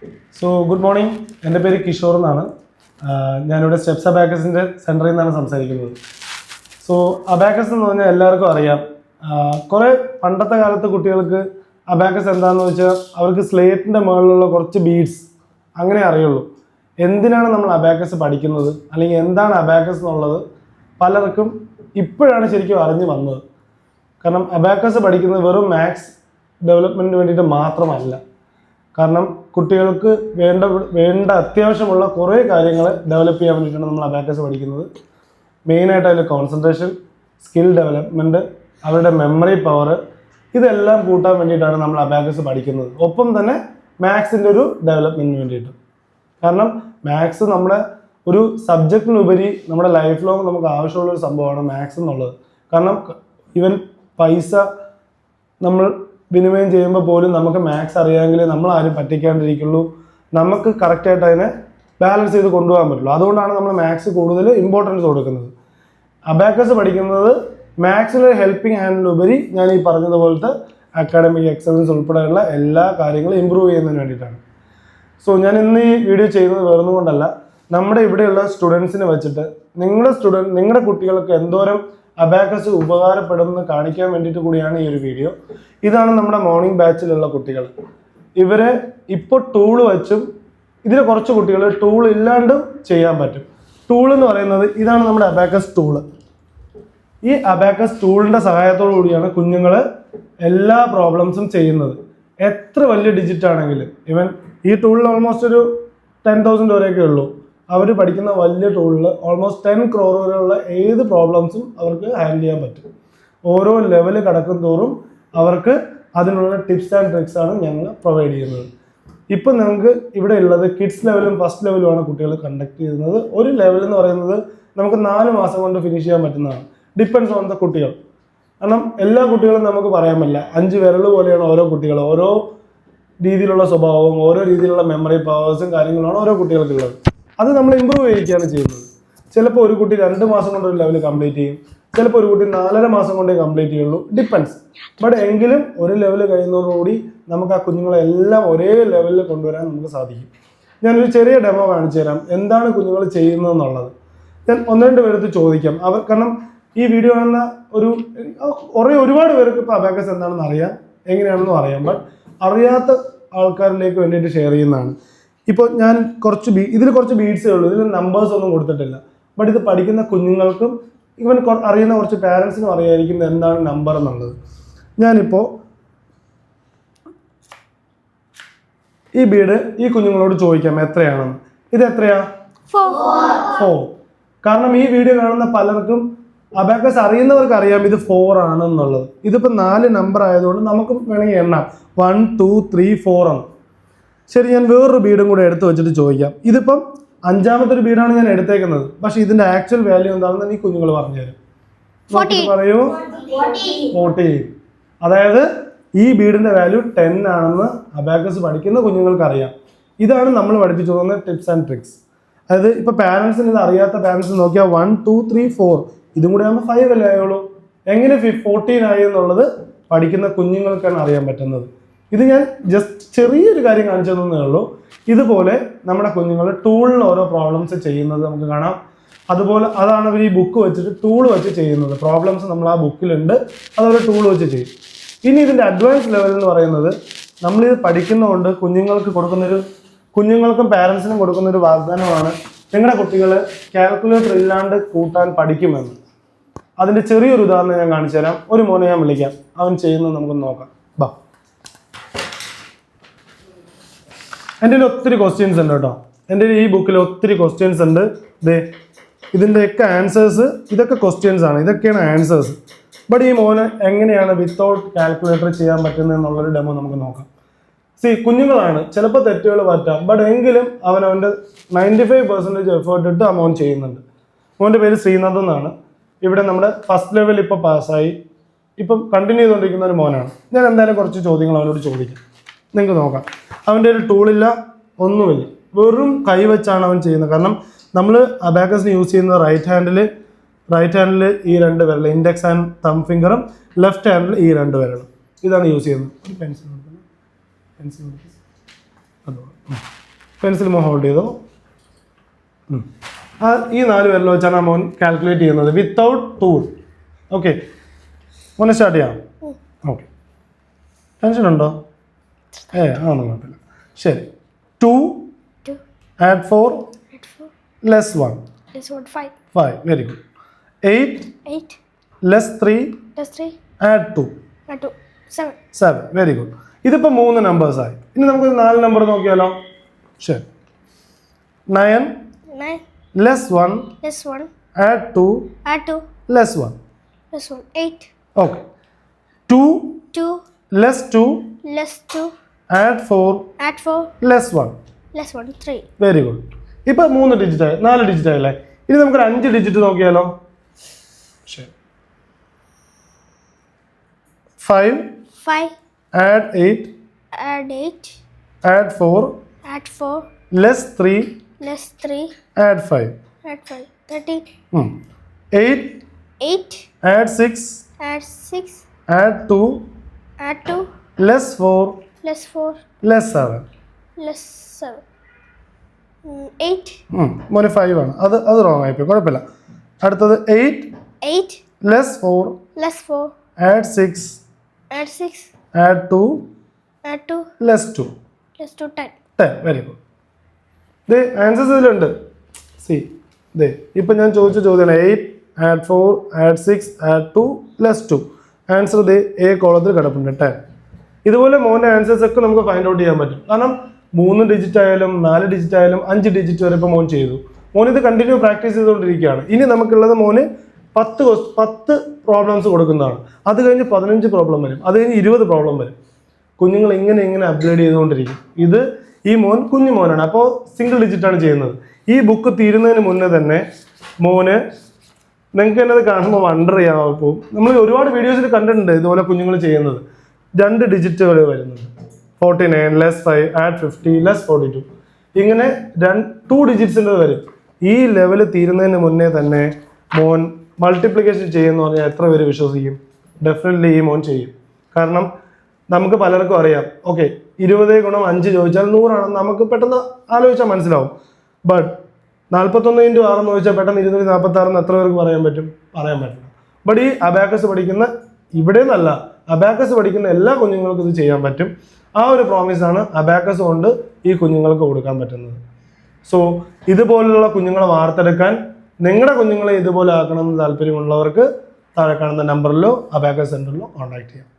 Good morning. My name is Kishore. I am a Steps Abacus Center. So, Abacus is everyone Abacus is slate beads. എന്തിനാണ് നമ്മൾ abacus പഠിക്കുന്നത് അല്ലെങ്കിൽ എന്താണ് abacus എന്നുള്ളത് പലർക്കും ഇപ്പോഴാണ് ശരിക്കും അറിഞ്ഞു വന്നത്. കാരണം അബാക്കസ് പഠിക്കുന്നത് വെറും മാത്സ് ഡെവലപ്മെന്റിന് വേണ്ടിയിട്ട് മാത്രമല്ല. കാരണം കുട്ടികൾക്ക് വേണ്ട അത്യാവശ്യമുള്ള കുറേ കാര്യങ്ങൾ ഡെവലപ്പ് ചെയ്യാൻ വേണ്ടിയിട്ടാണ് നമ്മൾ അബാക്കസ് പഠിക്കുന്നത്. മെയിനായിട്ട് അതിൽ കോൺസെൻട്രേഷൻ, സ്കിൽ ഡെവലപ്മെൻറ്റ്, അവരുടെ മെമ്മറി പവർ ഇതെല്ലാം കൂട്ടാൻ വേണ്ടിയിട്ടാണ് നമ്മൾ അബാക്കസ് പഠിക്കുന്നത്. ഒപ്പം തന്നെ മാത്സിൻ്റെ ഒരു ഡെവലപ്മെൻറ്റിന് വേണ്ടിയിട്ട്. കാരണം മാത്സ് നമ്മുടെ ഒരു സബ്ജക്റ്റിനുപരി നമ്മുടെ ലൈഫ് ലോങ് നമുക്ക് ആവശ്യമുള്ളൊരു സംഭവമാണ് മാത്സ് എന്നുള്ളത്. കാരണം ഈവൻ പൈസ നമ്മൾ വിനിമയം ചെയ്യുമ്പോൾ പോലും നമുക്ക് മാത്സ് അറിയാമെങ്കിൽ നമ്മൾ ആരും പറ്റിക്കാണ്ടിരിക്കുള്ളൂ, നമുക്ക് കറക്റ്റായിട്ട് അതിനെ ബാലൻസ് ചെയ്ത് കൊണ്ടുപോകാൻ പറ്റുള്ളൂ. അതുകൊണ്ടാണ് നമ്മൾ മാത്സ് കൂടുതൽ ഇമ്പോർട്ടൻസ് കൊടുക്കുന്നത്. അബാക്കസ് പഠിക്കുന്നത് മാത്സിലെ ഹെൽപ്പിംഗ് ഹാൻഡിനുപരി ഞാൻ ഈ പറഞ്ഞതുപോലത്തെ അക്കാഡമിക് എക്സലൻസ് ഉൾപ്പെടെയുള്ള എല്ലാ കാര്യങ്ങളും ഇമ്പ്രൂവ് ചെയ്യുന്നതിന് വേണ്ടിയിട്ടാണ്. സോ ഞാൻ ഇന്ന് ഈ വീഡിയോ ചെയ്യുന്നത് വേറൊന്നും കൊണ്ടല്ല, നമ്മുടെ ഇവിടെയുള്ള സ്റ്റുഡൻസിനെ വെച്ചിട്ട് നിങ്ങളുടെ കുട്ടികൾക്ക് എന്തോരം അബാക്കസ് ഉപകാരപ്പെടുമെന്ന് കാണിക്കാൻ വേണ്ടിയിട്ട് കൂടിയാണ് ഈ ഒരു വീഡിയോ. ഇതാണ് നമ്മുടെ മോർണിംഗ് ബാച്ചിലുള്ള കുട്ടികൾ. ഇവരെ ഇപ്പോൾ ടൂൾ വെച്ചും ഇതിൽ കുറച്ച് കുട്ടികൾ ടൂൾ ഇല്ലാണ്ടും ചെയ്യാൻ പറ്റും. ടൂൾ എന്ന് പറയുന്നത് ഇതാണ് നമ്മുടെ അബാക്കസ് ടൂള്. ഈ അബാക്കസ് ടൂളിൻ്റെ സഹായത്തോടു കൂടിയാണ് കുഞ്ഞുങ്ങൾ എല്ലാ പ്രോബ്ലംസും ചെയ്യുന്നത്. എത്ര വലിയ ഡിജിറ്റ് ആണെങ്കിലും ഇവൻ ഈ ടൂളിൽ ഓൾമോസ്റ്റ് ഒരു 10,000 വരെയൊക്കെ ഉള്ളൂ. അവർ പഠിക്കുന്ന വലിയ ടൂളിൽ ഓൾമോസ്റ്റ് 10 crore വരെയുള്ള ഏത് പ്രോബ്ലംസും അവർക്ക് ഹാൻഡിൽ ചെയ്യാൻ പറ്റും. ഓരോ ലെവല് കടക്കും തോറും അവർക്ക് അതിനുള്ള ടിപ്സ് ആൻഡ് ട്രിക്സ് ആണ് ഞങ്ങൾ പ്രൊവൈഡ് ചെയ്യുന്നത്. ഇപ്പം നിങ്ങൾക്ക് ഇവിടെ ഉള്ളത് കിഡ്സ് ലെവലും ഫസ്റ്റ് ലെവലുമാണ് കുട്ടികൾ കണ്ടക്ട് ചെയ്യുന്നത്. ഒരു ലെവൽ എന്ന് പറയുന്നത് നമുക്ക് 4 മാസം കൊണ്ട് ഫിനിഷ് ചെയ്യാൻ പറ്റുന്നതാണ്. ഡിപ്പെൻഡ്സ് ഓൺ ദ കുട്ടികൾ. കാരണം എല്ലാ കുട്ടികളും നമുക്ക് പറയാൻ പറ്റില്ല. 5 വിരൽ പോലെയാണ് ഓരോ കുട്ടികൾ. ഓരോ രീതിയിലുള്ള സ്വഭാവവും ഓരോ രീതിയിലുള്ള മെമ്മറി പവേഴ്സും കാര്യങ്ങളാണ് ഓരോ കുട്ടികൾക്കുള്ളത്. അത് നമ്മൾ ഇമ്പ്രൂവ് ചെയ്യിക്കുകയാണ് ചെയ്യുന്നത്. ചിലപ്പോൾ ഒരു കുട്ടി 2 മാസം കൊണ്ട് ഒരു ലെവൽ കംപ്ലീറ്റ് ചെയ്യും, ചിലപ്പോൾ ഒരു കുട്ടി 4.5 മാസം കൊണ്ടേ കംപ്ലീറ്റ് ചെയ്യുള്ളൂ. ഡിപ്പെൻസ്. ബട്ട് എങ്കിലും ഒരു ലെവൽ കഴിയുന്നതോടുകൂടി നമുക്ക് ആ കുഞ്ഞുങ്ങളെല്ലാം ഒരേ ലെവലിൽ കൊണ്ടുവരാൻ നമുക്ക് സാധിക്കും. ഞാനൊരു ചെറിയ ഡെമോ കാണിച്ചു തരാം എന്താണ് കുഞ്ഞുങ്ങൾ ചെയ്യുന്നതെന്നുള്ളത്. ഞാൻ 1-2 പേർക്ക് ചോദിക്കാം. കാരണം ഈ വീഡിയോ കാണുന്ന ഒരുപാട് പേർക്ക് ഇപ്പോൾ അബാക്കസ് എന്താണെന്ന് അറിയാം, എങ്ങനെയാണെന്നും അറിയാം. ബട്ട് അറിയാത്ത ആൾക്കാരിലേക്ക് വേണ്ടിയിട്ട് ഷെയർ ചെയ്യുന്നതാണ്. ഇപ്പോൾ ഞാൻ ഇതിൽ കുറച്ച് ബീഡ്സേ ഉള്ളൂ, ഇതിൽ നമ്പേഴ്സ് ഒന്നും കൊടുത്തിട്ടില്ല. ബട്ട് ഇത് പഠിക്കുന്ന കുഞ്ഞുങ്ങൾക്കും ഇവൻ അറിയുന്ന കുറച്ച് പാരൻസിനും അറിയായിരിക്കും എന്താണ് നമ്പർ എന്നുള്ളത്. ഞാനിപ്പോൾ ഈ ബീഡ് ഈ കുഞ്ഞുങ്ങളോട് ചോദിക്കാം എത്രയാണെന്ന്. ഇത് എത്രയാ? 4. കാരണം ഈ വീഡിയോ കാണുന്ന പലർക്കും അബാക്കസ് അറിയുന്നവർക്ക് അറിയാം ഇത് 4 ആണെന്നുള്ളത്. ഇതിപ്പോൾ 4 നമ്പർ ആയതുകൊണ്ട് നമുക്ക് വേണമെങ്കിൽ എണ്ണാം 1 2 3 4 ആണ്. ശരി, ഞാൻ വേറൊരു ബീഡും കൂടെ എടുത്ത് വെച്ചിട്ട് ചോദിക്കാം. ഇതിപ്പം 5ാമത്തെ ഒരു ബീഡാണ് ഞാൻ എടുത്തേക്കുന്നത്. പക്ഷെ ഇതിന്റെ ആക്ച്വൽ വാല്യൂ എന്താണെന്ന് ഈ കുഞ്ഞുങ്ങൾ പറഞ്ഞുതരും. പറയൂ. 40. അതായത് ഈ ബീഡിന്റെ വാല്യൂ 10 ആണെന്ന് അബാക്കസ് പഠിക്കുന്ന കുഞ്ഞുങ്ങൾക്ക് അറിയാം. ഇതാണ് നമ്മൾ പഠിപ്പിച്ചു പോകുന്ന ടിപ്സ് ആൻഡ് ട്രിക്സ്. അതായത് ഇപ്പൊ പാരന്റ്സിന് ഇത് അറിയാത്ത പാരന്റ്സ് നോക്കിയാൽ 1 2 3 4 ഇതും കൂടെ ആകുമ്പോൾ 5 അല്ലേ ആയുള്ളൂ. എങ്ങനെ 14 ആയി എന്നുള്ളത് പഠിക്കുന്ന കുഞ്ഞുങ്ങൾക്കാണ് അറിയാൻ പറ്റുന്നത്. ഇത് ഞാൻ ജസ്റ്റ് ചെറിയൊരു കാര്യം കാണിച്ചു തന്നേ ഉള്ളൂ. ഇതുപോലെ നമ്മുടെ കുഞ്ഞുങ്ങൾ ടൂളിൽ ഓരോ പ്രോബ്ലംസ് ചെയ്യുന്നത് നമുക്ക് കാണാം. അതുപോലെ അതാണ് അവർ ഈ ബുക്ക് വെച്ചിട്ട് ടൂൾ വെച്ച് ചെയ്യുന്നത്. പ്രോബ്ലംസ് നമ്മൾ ആ ബുക്കിലുണ്ട്, അതുപോലെ ടൂൾ വെച്ച് ചെയ്യും. ഇനി ഇതിൻ്റെ അഡ്വാൻസ് ലെവൽ എന്ന് പറയുന്നത് നമ്മളിത് പഠിക്കുന്നതുകൊണ്ട് കുഞ്ഞുങ്ങൾക്കും പാരൻസിനും കൊടുക്കുന്നൊരു വാഗ്ദാനമാണ് നിങ്ങളുടെ കുട്ടികൾ കാൽക്കുലേറ്റർ ഇല്ലാണ്ട് കൂട്ടാൻ പഠിക്കുമെന്ന്. അതിൻ്റെ ചെറിയൊരു ഉദാഹരണം ഞാൻ കാണിച്ചു തരാം. ഒരു മോനെ ഞാൻ വിളിക്കാം, അവൻ ചെയ്യുന്നത് നമുക്കൊന്ന് നോക്കാം. ബാ. എൻ്റെ ഒത്തിരി ക്വസ്റ്റ്യൻസ് ഉണ്ട് കേട്ടോ. എൻ്റെ ഈ ബുക്കിൽ ഒത്തിരി ക്വസ്റ്റ്യൻസ് ഉണ്ട്. ഇതിൻ്റെയൊക്കെ ആൻസേഴ്സ്, ഇതൊക്കെ ക്വസ്റ്റ്യൻസ് ആണ്, ഇതൊക്കെയാണ് ആൻസേഴ്സ്. ബട്ട് ഈ മോന് എങ്ങനെയാണ് വിത്തൗട്ട് കാൽക്കുലേറ്റർ ചെയ്യാൻ പറ്റുന്നത് എന്നുള്ളൊരു ഡെമോ നമുക്ക് നോക്കാം. കുഞ്ഞുങ്ങളാണ്, ചിലപ്പോൾ തെറ്റുകൾ പറ്റാം. ബട്ട് എങ്കിലും അവൻ്റെ 95% എഫേർട്ട് ഇട്ട് ആ മോൻ ചെയ്യുന്നുണ്ട്. മോൻ്റെ പേര് ശ്രീനാഥ് എന്നാണ്. ഇവിടെ നമ്മുടെ ഫസ്റ്റ് ലെവൽ ഇപ്പോൾ പാസ്സായി, ഇപ്പം കണ്ടിന്യൂ ചെയ്തുകൊണ്ടിരിക്കുന്ന ഒരു മോനാണ്. ഞാൻ എന്തായാലും കുറച്ച് ചോദ്യങ്ങൾ അവനോട് ചോദിക്കാം, നിങ്ങൾക്ക് നോക്കാം. അവൻ്റെ ഒരു ടൂളില്ല, ഒന്നുമില്ല, വെറും കൈ വെച്ചാണ് അവൻ ചെയ്യുന്നത്. കാരണം നമ്മൾ അബാക്കസിന് യൂസ് ചെയ്യുന്നത് റൈറ്റ് ഹാൻഡിൽ ഈ 2 വിരൽ, ഇൻഡെക്സ് ആൻഡ് തം ഫിംഗറും, ലെഫ്റ്റ് ഹാൻഡിൽ ഈ 2 വിരലും ഇതാണ് യൂസ് ചെയ്യുന്നത്. ഒരു പെൻസിൽ അതോ പെൻസിൽ മോൻ ഹോൾഡ് ചെയ്തോ. ഈ 4 പേരിൽ വെച്ചാണ് ആ മോൻ കാൽക്കുലേറ്റ് ചെയ്യുന്നത് വിത്തൗട്ട് ടൂൾ. ഓക്കെ, മോനെ സ്റ്റാർട്ട് ചെയ്യാം. ഓക്കെ, ടെൻഷൻ ഉണ്ടോ? ആണോ, കുഴപ്പമില്ല. ശരി. 2 add 4 less 1 5. Very good. 8 less 3 add 2 7. Very good. ഇതിപ്പോൾ 3 നമ്പേഴ്സ് ആയി. ഇനി നമുക്ക് 4 നമ്പർ നോക്കിയാലോ? ശരി. 9 less 1 add 2 less 1 8. Okay. 2 less 2 add 4 less 1 3. Very good. ഇപ്പൊ 3 ഡിജിറ്റ് ആയി, 4 ഡിജിറ്റ് ആയില്ലേ? ഇനി നമുക്കൊരു 5 ഡിജിറ്റ് നോക്കിയാലോ? ശരി. 5 add 8 add 4 less 3 add 5 13. 8 add 6 add 2 less 4 less 7 8. മോനെ 5 ആണ്. അത് റോങ് ആയിപ്പോയി, കുഴപ്പമില്ല. അടുത്തത് 8 less 4 add 6 add 2 less 2 10. Very good. ദേ ആൻസേഴ്സ് ഇതിലുണ്ട്. സി ദേ ഇപ്പം ഞാൻ ചോദിച്ച ചോദ്യമാണ് 8 add 4 add 6 add 2 less 2. Answer they A കോളത്തിൽ കിടപ്പുണ്ട് 10. ഇതുപോലെ മോൻ്റെ ആൻസേഴ്സ് ഒക്കെ നമുക്ക് ഫൈൻഡ് ഔട്ട് ചെയ്യാൻ പറ്റും. കാരണം 3 ഡിജിറ്റ് ആയാലും 4 ഡിജിറ്റ് ആയാലും 5 ഡിജിറ്റ് വരെ ഇപ്പോൾ മോൻ ചെയ്തു. മോൻ ഇത് കണ്ടിന്യൂ പ്രാക്ടീസ് ചെയ്തുകൊണ്ടിരിക്കുകയാണ്. ഇനി നമുക്കുള്ളത് മോന് 10 പ്രോബ്ലംസ് കൊടുക്കുന്നതാണ്. അത് കഴിഞ്ഞ് 15 പ്രോബ്ലം വരും, അത് കഴിഞ്ഞ് 20 പ്രോബ്ലം വരും. കുഞ്ഞുങ്ങൾ ഇങ്ങനെ അപ്ഗ്രേഡ് ചെയ്തുകൊണ്ടിരിക്കും. ഇത് ഈ മോൻ കുഞ്ഞു മോനാണ്, അപ്പോൾ സിംഗിൾ ഡിജിറ്റാണ് ചെയ്യുന്നത്. ഈ ബുക്ക് തീരുന്നതിന് മുന്നേ തന്നെ മോന് നിങ്ങൾക്ക് തന്നെ അത് കാണുമ്പോൾ വണ്ടർ ചെയ്യാവും. നമ്മൾ ഒരുപാട് വീഡിയോസിൽ കണ്ടിട്ടുണ്ട് ഇതുപോലെ കുഞ്ഞുങ്ങൾ ചെയ്യുന്നത്. 2 ഡിജിറ്റുകൾ വരുന്നത് 49 less 5 add 50 less 42. ഇങ്ങനെ 2 ഡിജിറ്റ്സിൻ്റെ വരും. ഈ ലെവൽ തീരുന്നതിന് മുന്നേ തന്നെ മോൻ മൾട്ടിപ്ലിക്കേഷൻ ചെയ്യുമെന്ന് പറഞ്ഞാൽ എത്ര പേര് വിശ്വസിക്കും? ഡെഫിനറ്റ്ലി ഈ മോൻ ചെയ്യും. കാരണം നമുക്ക് പലർക്കും അറിയാം, ഓക്കെ 20 × 5 ചോദിച്ചാൽ 100 ആണെന്ന് നമുക്ക് പെട്ടെന്ന് ആലോചിച്ചാൽ മനസ്സിലാവും. ബട്ട് 41 × 6 എന്ന് ചോദിച്ചാൽ പെട്ടെന്ന് 246 എത്ര പേർക്ക് പറയാൻ പറ്റും? പറയാൻ പറ്റില്ല. ബട്ട് ഈ അബാക്കസ് പഠിക്കുന്ന ഇവിടെ നിന്നല്ല, അബാക്കസ് പഠിക്കുന്ന എല്ലാ കുഞ്ഞുങ്ങൾക്കും ഇത് ചെയ്യാൻ പറ്റും. ആ ഒരു പ്രോമിസാണ് അബാക്കസ് കൊണ്ട് ഈ കുഞ്ഞുങ്ങൾക്ക് കൊടുക്കാൻ പറ്റുന്നത്. സോ ഇതുപോലുള്ള കുഞ്ഞുങ്ങളെ വാർത്തെടുക്കാൻ, നിങ്ങളുടെ കുഞ്ഞുങ്ങളെ ഇതുപോലെ ആക്കണമെന്ന് താല്പര്യമുള്ളവർക്ക് താഴെ കാണുന്ന നമ്പറിലോ അബാക്കസ് സെൻറ്ററിലോ കോൺടാക്ട് ചെയ്യാം.